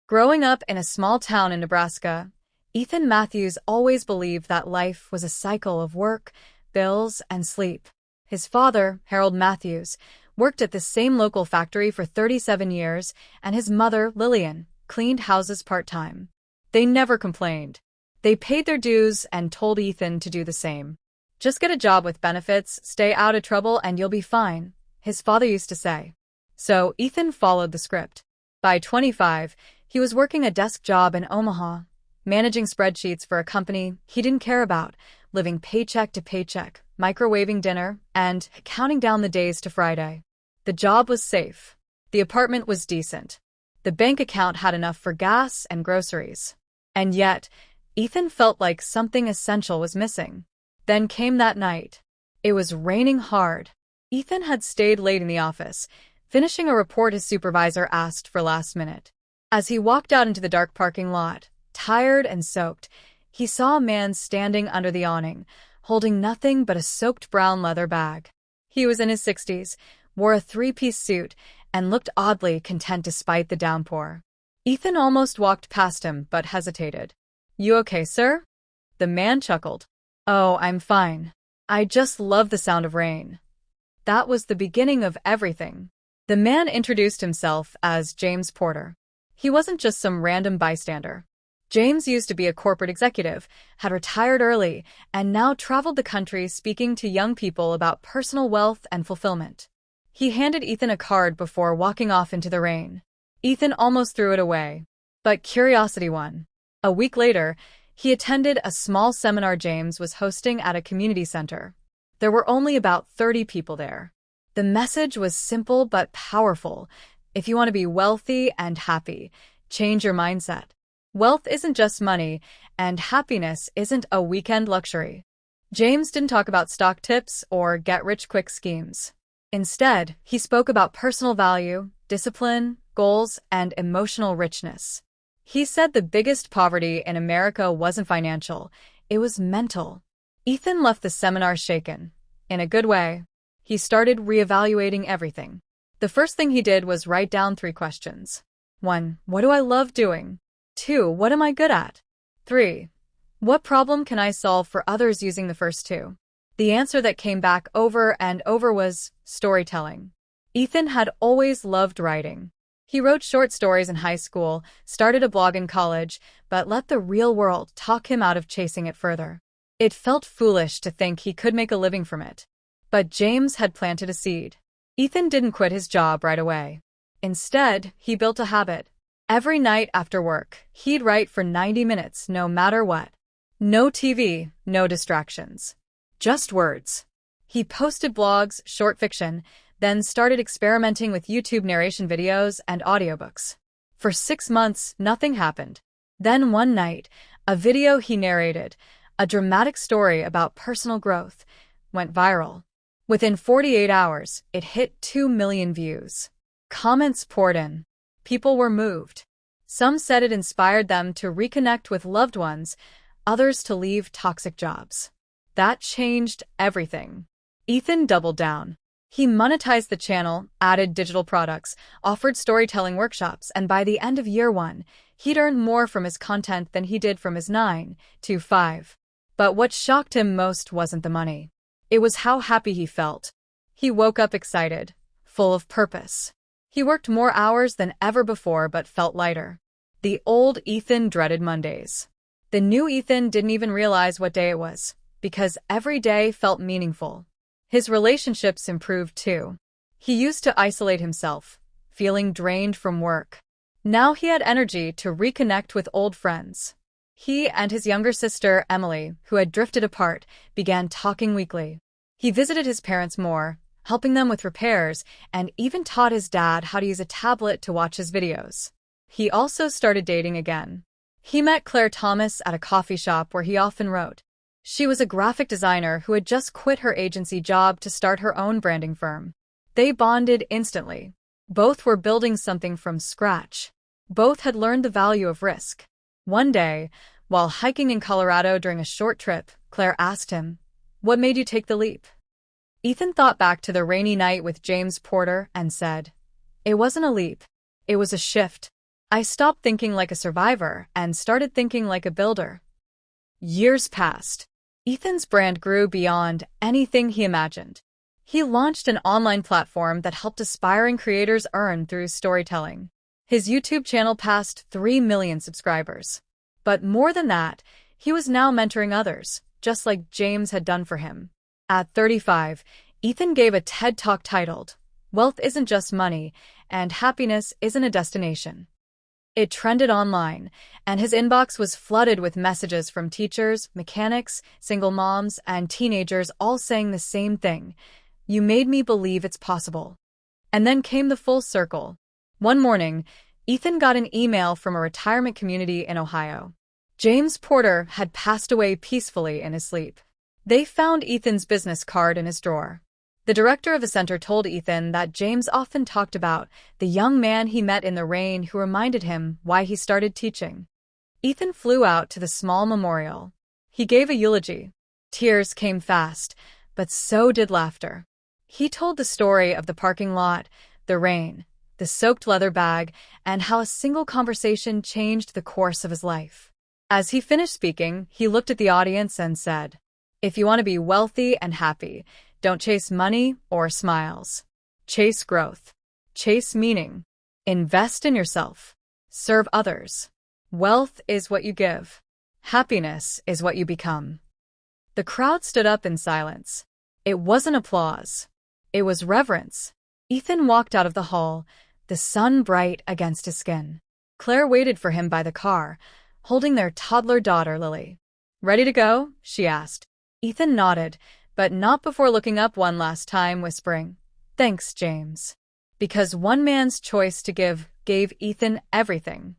Growing up in a small town in Nebraska, Ethan Matthews always believed that life was a cycle of work, bills, and sleep. His father, Harold Matthews, worked at the same local factory for 37 years, and his mother, Lillian, cleaned houses part-time. They never complained. They paid their dues and told Ethan to do the same. "Just get a job with benefits, stay out of trouble, and you'll be fine," his father used to say. So Ethan followed the script. By 25, he was working a desk job in Omaha, managing spreadsheets for a company he didn't care about, living paycheck to paycheck, microwaving dinner, and counting down the days to Friday. The job was safe. The apartment was decent. The bank account had enough for gas and groceries. And yet, Ethan felt like something essential was missing. Then came that night. It was raining hard. Ethan had stayed late in the office, finishing a report his supervisor asked for last minute. As he walked out into the dark parking lot, tired and soaked, he saw a man standing under the awning, holding nothing but a soaked brown leather bag. He was in his 60s, wore a three-piece suit, and looked oddly content despite the downpour. Ethan almost walked past him but hesitated. "You okay, sir?" The man chuckled. "Oh, I'm fine. I just love the sound of rain." That was the beginning of everything. The man introduced himself as James Porter. He wasn't just some random bystander. James used to be a corporate executive, had retired early, and now traveled the country speaking to young people about personal wealth and fulfillment. He handed Ethan a card before walking off into the rain. Ethan almost threw it away. But curiosity won. A week later, he attended a small seminar James was hosting at a community center. There were only about 30 people there. The message was simple but powerful. If you want to be wealthy and happy, change your mindset. Wealth isn't just money, and happiness isn't a weekend luxury. James didn't talk about stock tips or get-rich-quick schemes. Instead, he spoke about personal value, discipline, goals, and emotional richness. He said the biggest poverty in America wasn't financial, it was mental. Ethan left the seminar shaken. In a good way. He started reevaluating everything. The first thing he did was write down 3 questions. 1. What do I love doing? 2. What am I good at? 3. What problem can I solve for others using the first 2? The answer that came back over and over was storytelling. Ethan had always loved writing. He wrote short stories in high school, started a blog in college, but let the real world talk him out of chasing it further. It felt foolish to think he could make a living from it. But James had planted a seed. Ethan didn't quit his job right away. Instead, he built a habit. Every night after work, he'd write for 90 minutes no matter what. No TV, no distractions. Just words. He posted blogs, short fiction, then started experimenting with YouTube narration videos and audiobooks. For 6 months, nothing happened. Then one night, a video he narrated, a dramatic story about personal growth, went viral. Within 48 hours, it hit 2 million views. Comments poured in. People were moved. Some said it inspired them to reconnect with loved ones, others to leave toxic jobs. That changed everything. Ethan doubled down. He monetized the channel, added digital products, offered storytelling workshops, and by the end of year 1, he'd earned more from his content than he did from his 9 to 5. But what shocked him most wasn't the money. It was how happy he felt. He woke up excited, full of purpose. He worked more hours than ever before but felt lighter. The old Ethan dreaded Mondays. The new Ethan didn't even realize what day it was, because every day felt meaningful. His relationships improved too. He used to isolate himself, feeling drained from work. Now he had energy to reconnect with old friends. He and his younger sister, Emily, who had drifted apart, began talking weekly. He visited his parents more, helping them with repairs, and even taught his dad how to use a tablet to watch his videos. He also started dating again. He met Claire Thomas at a coffee shop where he often wrote. She was a graphic designer who had just quit her agency job to start her own branding firm. They bonded instantly. Both were building something from scratch. Both had learned the value of risk. One day, while hiking in Colorado during a short trip, Claire asked him, "What made you take the leap?" Ethan thought back to the rainy night with James Porter and said, "It wasn't a leap. It was a shift. I stopped thinking like a survivor and started thinking like a builder. Years passed. Ethan's brand grew beyond anything he imagined. He launched an online platform that helped aspiring creators earn through storytelling. His YouTube channel passed 3 million subscribers. But more than that, he was now mentoring others, just like James had done for him. At 35, Ethan gave a TED Talk titled, "Wealth Isn't Just Money, and Happiness Isn't a Destination." It trended online, and his inbox was flooded with messages from teachers, mechanics, single moms, and teenagers all saying the same thing: "You made me believe it's possible." And then came the full circle. One morning, Ethan got an email from a retirement community in Ohio. James Porter had passed away peacefully in his sleep. They found Ethan's business card in his drawer. The director of the center told Ethan that James often talked about the young man he met in the rain who reminded him why he started teaching. Ethan flew out to the small memorial. He gave a eulogy. Tears came fast, but so did laughter. He told the story of the parking lot, the rain, the soaked leather bag, and how a single conversation changed the course of his life. As he finished speaking, he looked at the audience and said, "If you want to be wealthy and happy, don't chase money or smiles. Chase growth. Chase meaning. Invest in yourself. Serve others. Wealth is what you give. Happiness is what you become." The crowd stood up in silence. It wasn't applause. It was reverence. Ethan walked out of the hall, the sun bright against his skin. Claire waited for him by the car, holding their toddler daughter, Lily. "Ready to go?" she asked. Ethan nodded, but not before looking up one last time, whispering, "Thanks, James." Because one man's choice to give gave Ethan everything.